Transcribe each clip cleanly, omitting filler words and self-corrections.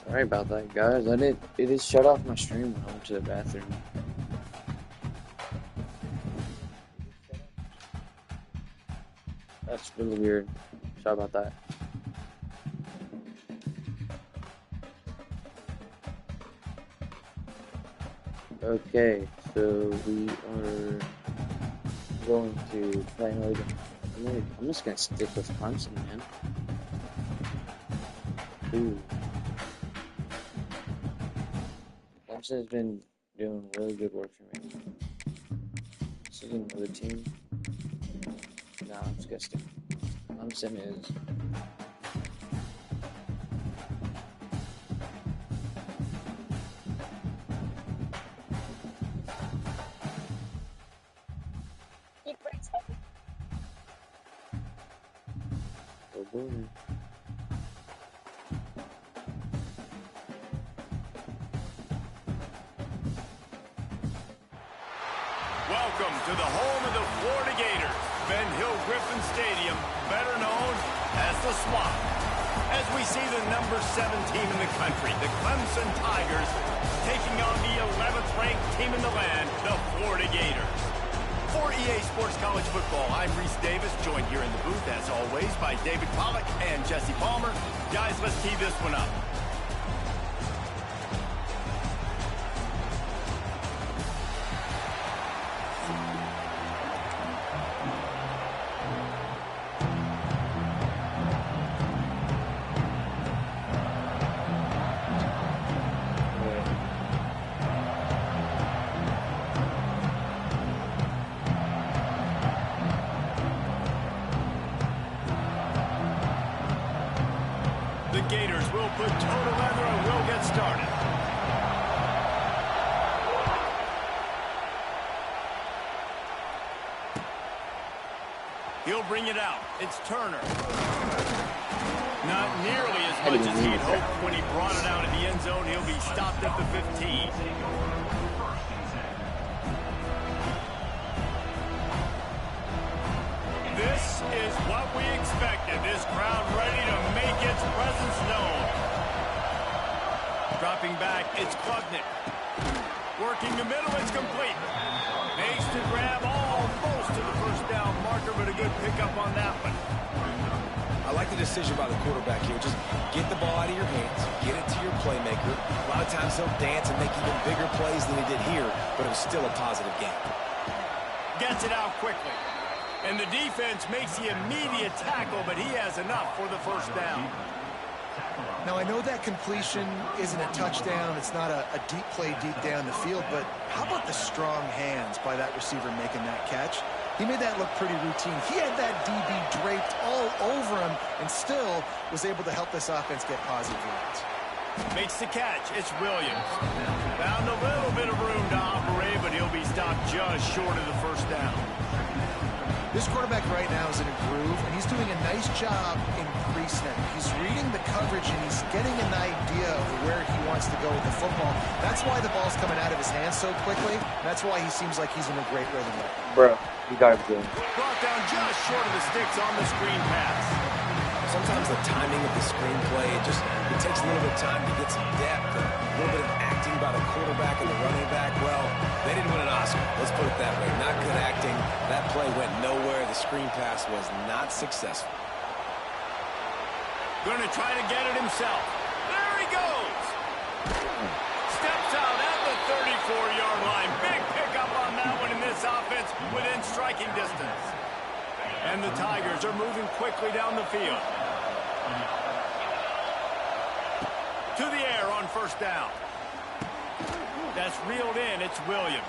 Sorry about that, guys. It is shut off my stream when I went to the bathroom. That's really weird. Sorry about that. Okay, so we are going to play another game. I'm just gonna stick with Clemson, man. Ooh. Clemson has been doing really good work for me. This is another team. No, I'm just gonna stick. Clemson is. Oh boy. Welcome to the home of the Florida Gators, Ben Hill Griffin Stadium, better known as the Swamp. As we see the number 7 team in the country, the Clemson Tigers, taking on the 11th ranked team in the land, the Florida Gators. For EA Sports College Football, I'm Reese Davis, joined here in the booth, as always, by David Pollack and Jesse Palmer. Guys, let's tee this one up. The Gators will put total leather and we'll get started. He'll bring it out. It's Turner. Not nearly as much as he'd hoped when he brought it out in the end zone. He'll be stopped at the 15. This is what we expected. This crowd ready to make its presence known. Dropping back, it's Klubnik. Working the middle, it's complete. Makes the grab almost to the first down marker, but a good pickup on that one. I like the decision by the quarterback here. Just get the ball out of your hands, get it to your playmaker. A lot of times he'll dance and make even bigger plays than he did here, but it was still a positive game. Gets it out quickly. And the defense makes the immediate tackle, but he has enough for the first down. Now, I know that completion isn't a touchdown. It's not a deep play deep down the field, but how about the strong hands by that receiver making that catch? He made that look pretty routine. He had that DB draped all over him and still was able to help this offense get positive yards. Makes the catch. It's Williams. Found a little bit of room to operate, but he'll be stopped just short of the first down. This quarterback right now is in a groove, and he's doing a nice job in pre-snap. He's reading the coverage, and he's getting an idea of where he wants to go with the football. That's why the ball's coming out of his hands so quickly. That's why he seems like he's in a great rhythm right now. Bro, you gotta be good. Brought down just short of the sticks on the screen pass. Sometimes the timing of the screenplay, it takes a little bit of time to get some depth, a little bit of acting by the quarterback and the running back. Well, they didn't win an Oscar. Let's put it that way. Not good acting. That play went nowhere. The screen pass was not successful. Going to try to get it himself. There he goes. Steps out at the 34-yard line. Big pickup on that one in this offense within striking distance. And the Tigers are moving quickly down the field. To the air on first down. That's reeled in. It's Williams.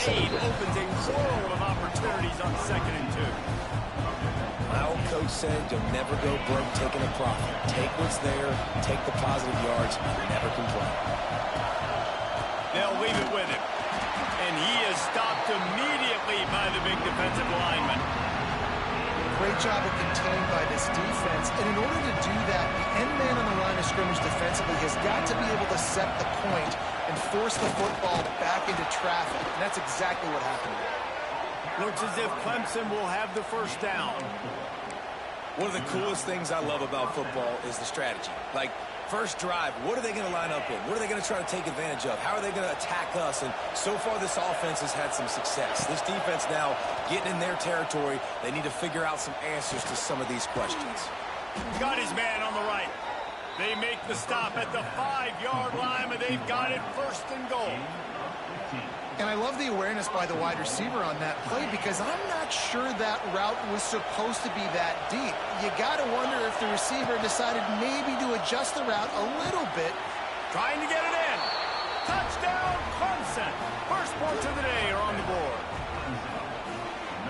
Aid opens a world of opportunities on 2nd and 2. My old coach said you'll never go broke taking a profit. Take what's there, take the positive yards, and never complain. They'll leave it with him. And he is stopped immediately by the big defensive lineman. Great job of contained by this defense. And in order to do that, the end man on the line of scrimmage defensively has got to be able to set the point and force the football back into traffic. And that's exactly what happened. Looks as if Clemson will have the first down. One of the coolest things I love about football is the strategy. Like, first drive, what are they going to line up in? What are they going to try to take advantage of? How are they going to attack us? And so far, this offense has had some success. This defense now getting in their territory. They need to figure out some answers to some of these questions. Got his man on the right. They make the stop at the 5-yard line, but they've got it first and goal. And I love the awareness by the wide receiver on that play because I'm not sure that route was supposed to be that deep. You got to wonder if the receiver decided maybe to adjust the route a little bit. Trying to get it in. Touchdown, Clemson. First points of the day are on the board.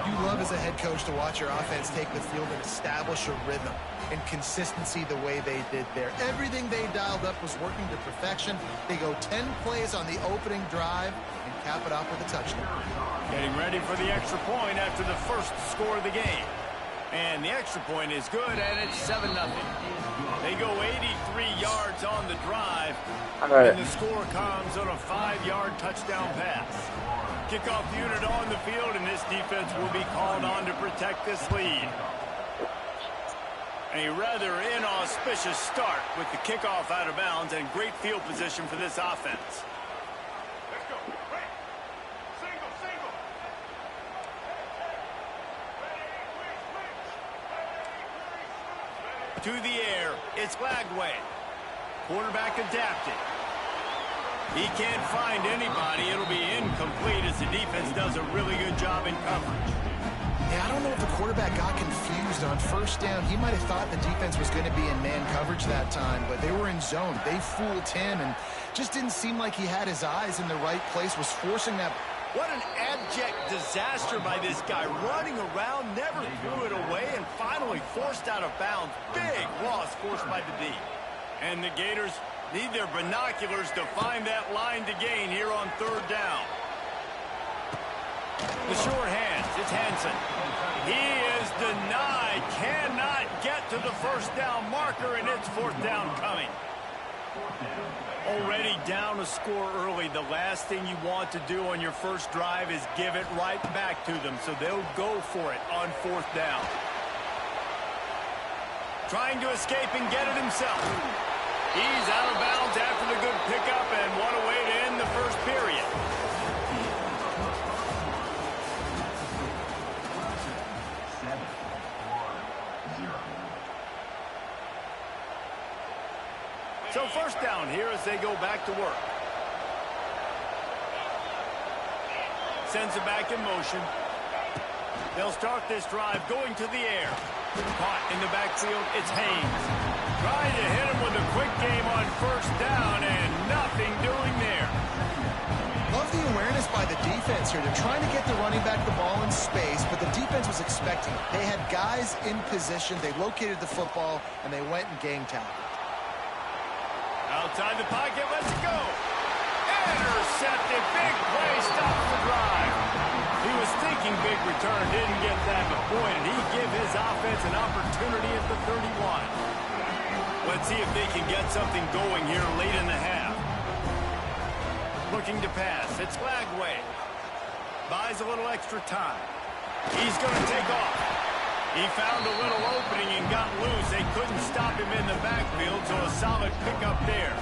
You love as a head coach to watch your offense take the field and establish a rhythm and consistency the way they did there. Everything they dialed up was working to perfection. They go 10 plays on the opening drive and cap it off with a touchdown. Getting ready for the extra point after the first score of the game. And the extra point is good, and it's 7-0. They go 83 yards on the drive, and the score comes on a 5-yard touchdown pass. Kickoff unit on the field, and this defense will be called on to protect this lead. A rather inauspicious start with the kickoff out of bounds and great field position for this offense. Let's go. Break. Single, single. To the air, it's Lagway. Quarterback adapted. He can't find anybody. It'll be incomplete as the defense does a really good job in coverage. Yeah, I don't know if the quarterback got confused on first down. He might have thought the defense was going to be in man coverage that time, but they were in zone. They fooled him and just didn't seem like he had his eyes in the right place, was forcing that. What an abject disaster by this guy. Running around, never threw it away, and finally forced out of bounds. Big loss forced by the D. And the Gators need their binoculars to find that line to gain here on third down. The short hands, it's Hansen. He is denied, cannot get to the first down marker, and it's fourth down coming. Already down a score early. The last thing you want to do on your first drive is give it right back to them, so they'll go for it on fourth down. Trying to escape and get it himself. He's out of bounds after the good pickup, and what a way to end the first period. So first down here as they go back to work. Sends it back in motion. They'll start this drive going to the air. Caught in the backfield, it's Haynes. Trying to hit him with a quick game on first down, and nothing doing there. Love the awareness by the defense here. They're trying to get the running back the ball in space, but the defense was expecting it. They had guys in position. They located the football, and they went and gang tackled. Outside the pocket, let's go. Intercepted, big play, stops the drive. He was thinking big return, didn't get that point, and he gave his offense an opportunity at the 31. Let's see if they can get something going here late in the half. Looking to pass, it's Lagway. Buys a little extra time. He's going to take off. He found a little opening and got loose. They couldn't stop him in the backfield, so a solid pickup there.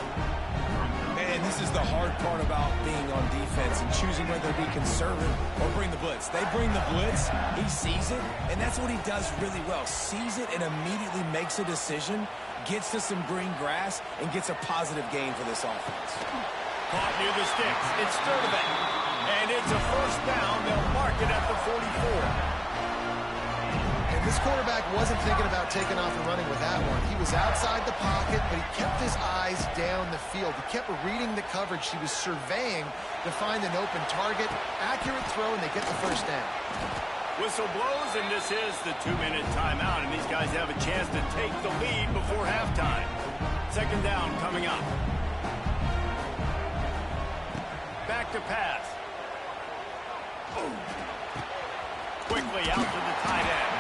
And this is the hard part about being on defense and choosing whether to be conservative or bring the blitz. They bring the blitz, he sees it, and that's what he does really well. Sees it and immediately makes a decision, gets to some green grass, and gets a positive gain for this offense. Caught near the sticks. It's Sturdivant. And it's a first down. They'll mark it at the 44. This quarterback wasn't thinking about taking off and running with that one. He was outside the pocket, but he kept his eyes down the field. He kept reading the coverage. He was surveying to find an open target. Accurate throw, and they get the first down. Whistle blows, and this is the 2-minute timeout, and these guys have a chance to take the lead before halftime. Second down coming up. Back to pass. Quickly out to the tight end.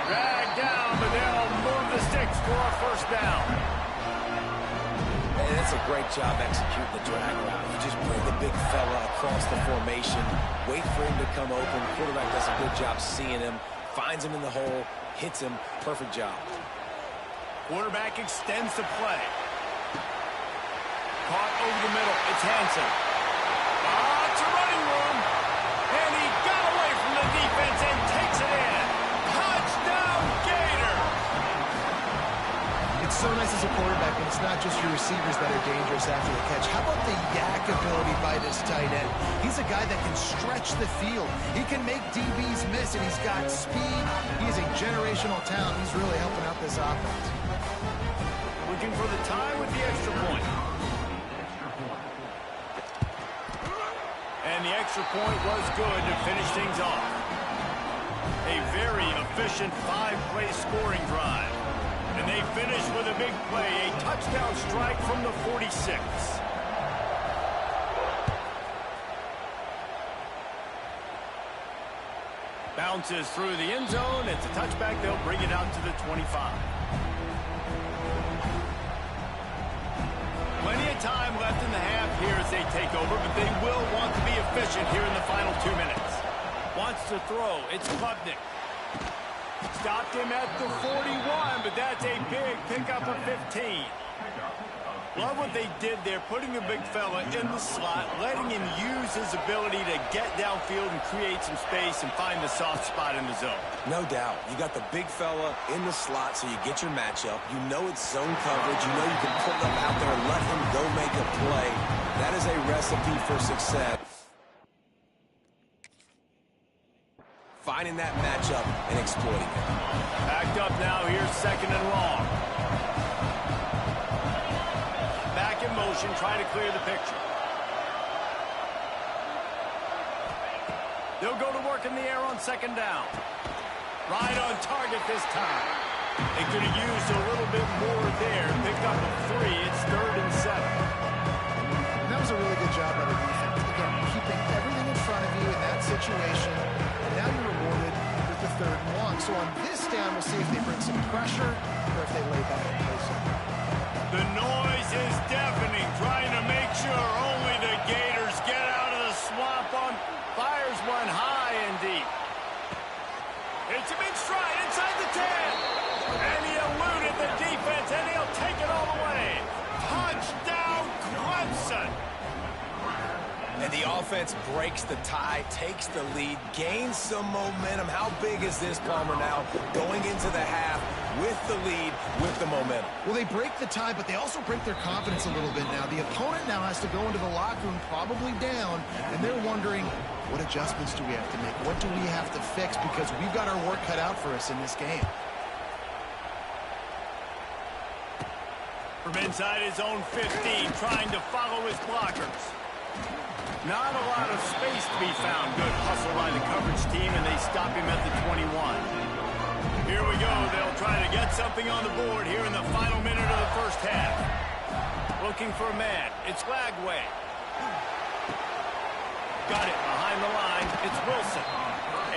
Dragged down, but they'll move the sticks for a first down. And that's a great job executing the drag route. You just bring the big fella across the formation, wait for him to come open. Quarterback does a good job seeing him, finds him in the hole, hits him. Perfect job. Quarterback extends the play. Caught over the middle. It's Hansen. It's a running room. And he got away from the defense and takes it in. Touchdown, Gator! It's so nice as a quarterback when it's not just your receivers that are dangerous after the catch. How about the yak ability by this tight end? He's a guy that can stretch the field. He can make DBs miss, and he's got speed. He's a generational talent. He's really helping out this offense. Looking for the tie with the extra point. And the extra point was good to finish things off. A very efficient 5-play scoring drive. And they finish with a big play, a touchdown strike from the 46. Bounces through the end zone. It's a touchback. They'll bring it out to the 25. Plenty of time left in the half here as they take over, but they will want to be efficient here in the final 2 minutes. Wants to throw. It's Klubnik. Stopped him at the 41, but that's a big pickup of 15. Love what they did there, putting a big fella in the slot, letting him use his ability to get downfield and create some space and find the soft spot in the zone. No doubt. You got the big fella in the slot, so you get your matchup. You know it's zone coverage. You know you can put him out there and let him go make a play. That is a recipe for success. Finding that matchup and exploiting it. Backed up now. Here's second and long. Back in motion, try to clear the picture. They'll go to work in the air on second down. Right on target this time. They could have used a little bit more there. Picked up a 3. It's 3rd and 7. And that was a really good job by the defense. Again, keeping everything in front of you in that situation. And now you're rewarded with the 3rd and long. So on this down, we'll see if they bring some pressure or if they lay back and play something. The noise is deafening, trying to make sure only the Gators get out of the swamp on. Fires one high and deep. It's a big stride inside the 10. And he eluded the defense, and he'll take it all the way. Touchdown, Clemson. And the offense breaks the tie, takes the lead, gains some momentum. How big is this, Palmer, now? Going into the half with the lead, with the momentum. Well, they break the tie, but they also break their confidence a little bit now. The opponent now has to go into the locker room probably down, and they're wondering, what adjustments do we have to make? What do we have to fix? Because we've got our work cut out for us in this game. From inside his own 15, trying to follow his blockers. Not a lot of space to be found. Good hustle by the coverage team, and they stop him at the 21. Here we go. They'll try to get something on the board here in the final minute of the first half. Looking for a man. It's Lagway. Got it behind the line. It's Wilson.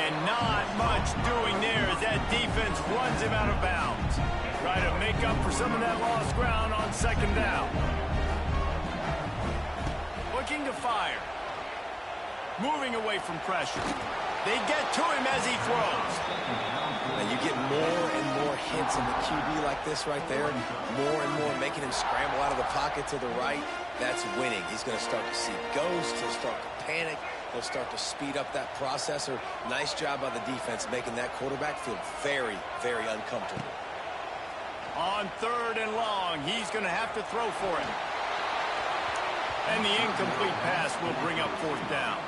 And not much doing there as that defense runs him out of bounds. Try to make up for some of that lost ground on second down. Looking to fire. Moving away from pressure. They get to him as he throws. And you get more and more hits in the QB like this right there. More and more making him scramble out of the pocket to the right. That's winning. He's going to start to see ghosts. He'll start to panic. He'll start to speed up that processor. Nice job by the defense making that quarterback feel very, very uncomfortable. On 3rd and long, he's going to have to throw for it. And the incomplete pass will bring up 4th down.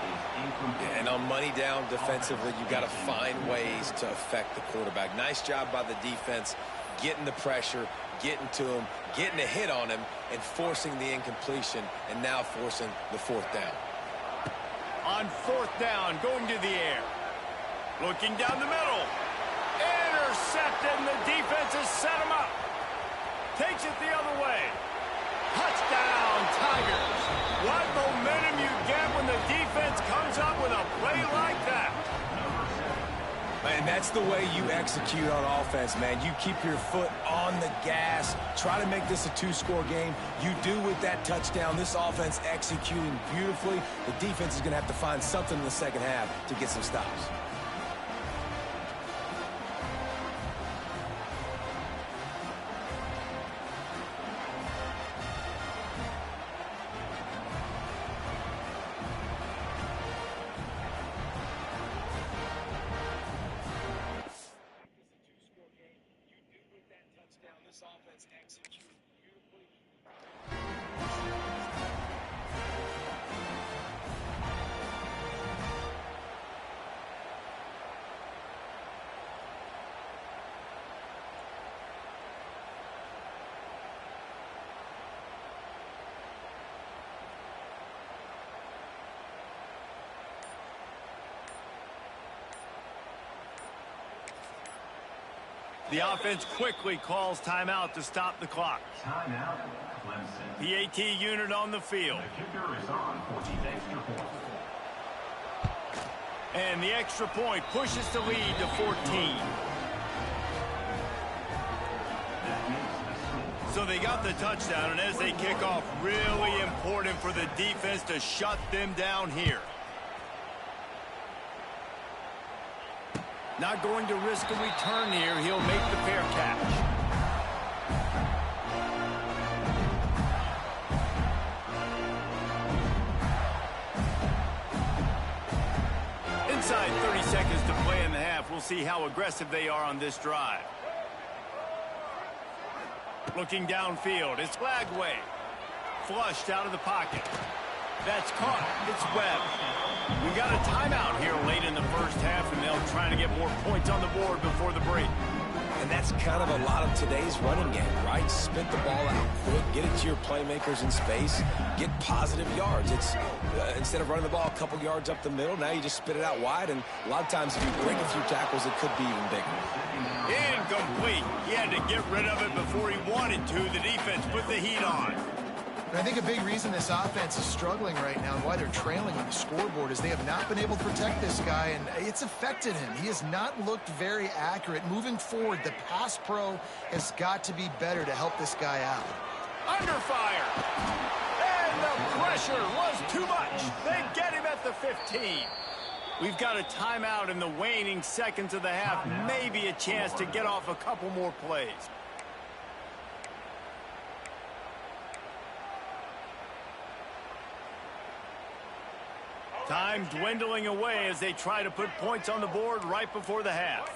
And on money down defensively, you got to find ways to affect the quarterback. Nice job by the defense, getting the pressure, getting to him, getting a hit on him, and forcing the incompletion, and now forcing the 4th down. On 4th down, going to the air. Looking down the middle. Intercepted, and the defense has set him up. Takes it the other way. Touchdown, Tigers. What momentum you get when the defense comes up with a play like that. And that's the way you execute on offense, man. You keep your foot on the gas. Try to make this a 2-score game. You do with that touchdown. This offense executing beautifully. The defense is going to have to find something in the second half to get some stops. The offense quickly calls timeout to stop the clock. Timeout, Clemson. PAT unit on the field. The kicker is on for the extra point. And the extra point pushes the lead to 14. So they got the touchdown, and as they kick off, really important for the defense to shut them down here. Not going to risk a return here. He'll make the fair catch. Inside 30 seconds to play in the half. We'll see how aggressive they are on this drive. Looking downfield. It's Lagway. Flushed out of the pocket. That's caught. It's Webb. We got a timeout here late in the first half, and they'll try to get more points on the board before the break. And that's kind of a lot of today's running game, right? Spit the ball out quick, get it to your playmakers in space, get positive yards. It's instead of running the ball a couple yards up the middle, now you just spit it out wide, and a lot of times if you break a few tackles, it could be even bigger. Incomplete. He had to get rid of it before he wanted to. The defense put the heat on. I think a big reason this offense is struggling right now and why they're trailing on the scoreboard is they have not been able to protect this guy, and it's affected him. He has not looked very accurate. Moving forward, the pass pro has got to be better to help this guy out. Under fire. And the pressure was too much. They get him at the 15. We've got a timeout in the waning seconds of the half. Maybe a chance to get off a couple more plays. Time dwindling away as they try to put points on the board right before the half.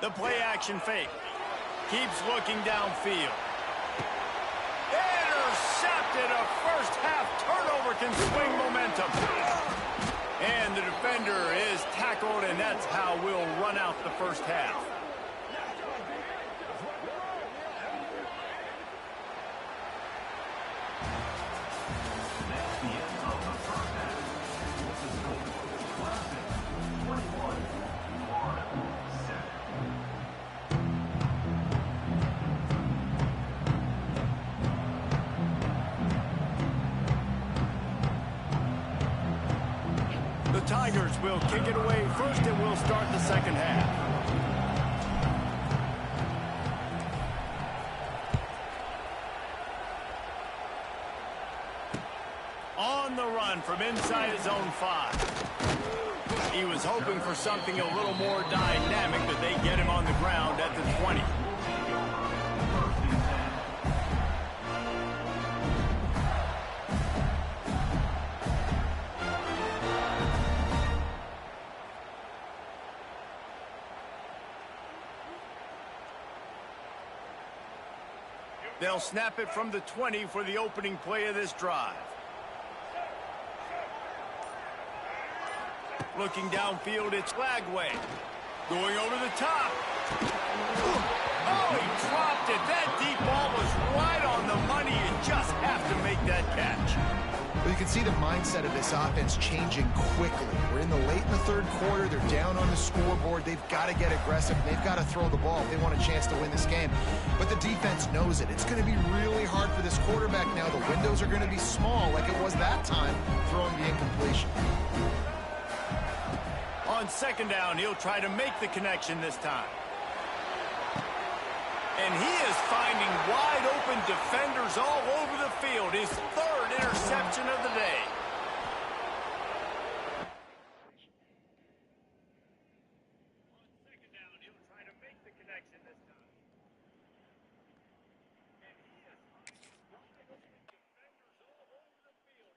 The play action fake. Keeps looking downfield. Intercepted. A first half turnover can swing momentum. And the defender is tackled, and that's how we'll run out the first half. Tigers will kick it away first, and we'll start the second half. On the run from inside his own 5. He was hoping for something a little more dynamic, but they get him on the ground at the 20. They'll snap it from the 20 for the opening play of this drive. Looking downfield, it's Lagway. Going over the top. Oh, he dropped it. That deep ball was right on the money. You just have to make that catch. Well, you can see the mindset of this offense changing quickly. We're in the third quarter. They're down on the scoreboard. They've got to get aggressive. They've got to throw the ball if they want a chance to win this game. But the defense knows it. It's going to be really hard for this quarterback now. The windows are going to be small like it was that time throwing the incompletion. On second down, he'll try to make the connection this time. And he is finding wide open defenders all over the field. His third interception of the day. On second down, he'll try to make the connection this time. And he is finding wide open defenders all over the field.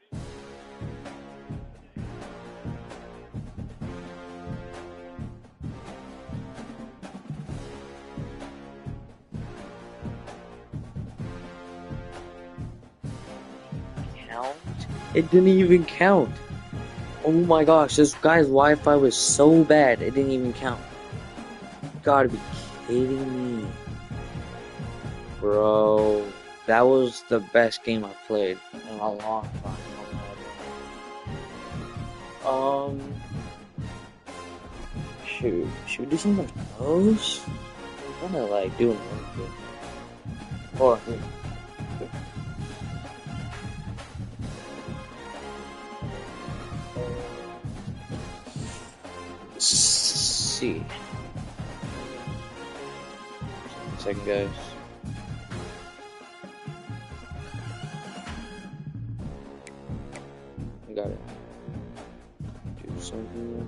count? It didn't even count. Oh my gosh, this guy's Wi-Fi was so bad, it didn't even count. You gotta be kidding me. Bro, that was the best game I've played in a long time. Should we do something like those? I'm kinda like doing one. Hold on, here. Let's see. Second, guys. I got it. Do something.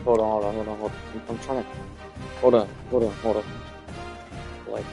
Hold on. I'm trying to. Hold on. Like.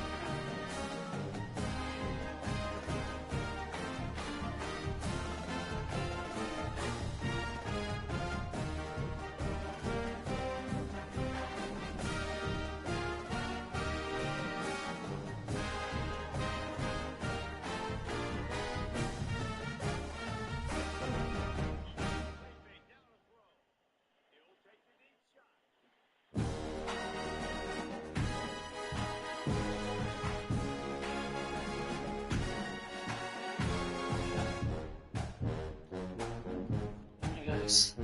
Guys,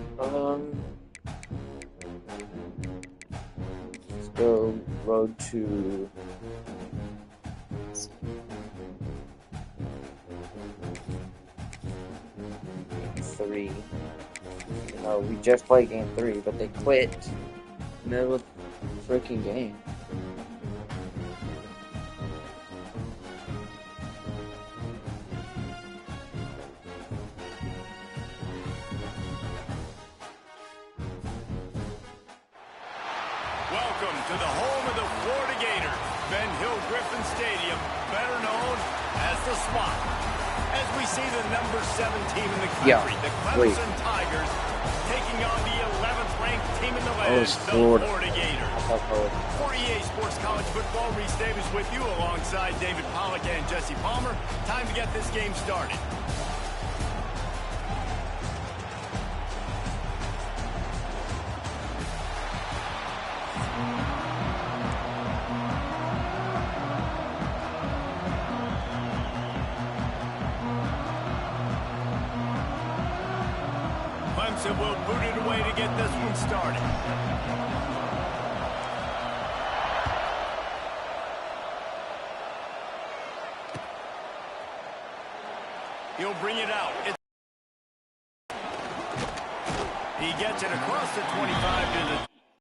let's go road to 3. You know, we just played game 3, but they quit middle of the freaking game. Welcome to the home of the Florida Gators, Ben Hill Griffin Stadium, better known as the Swamp. As we see the number 7 team in the country, the Clemson Tigers, taking on the 11th ranked team in the land, the Florida Gators. For EA Sports College Football, Reese Davis with you alongside David Pollack and Jesse Palmer. Time to get this game started. Clemson will boot it away to get this one started. He'll bring it out. He gets it across the 25 to the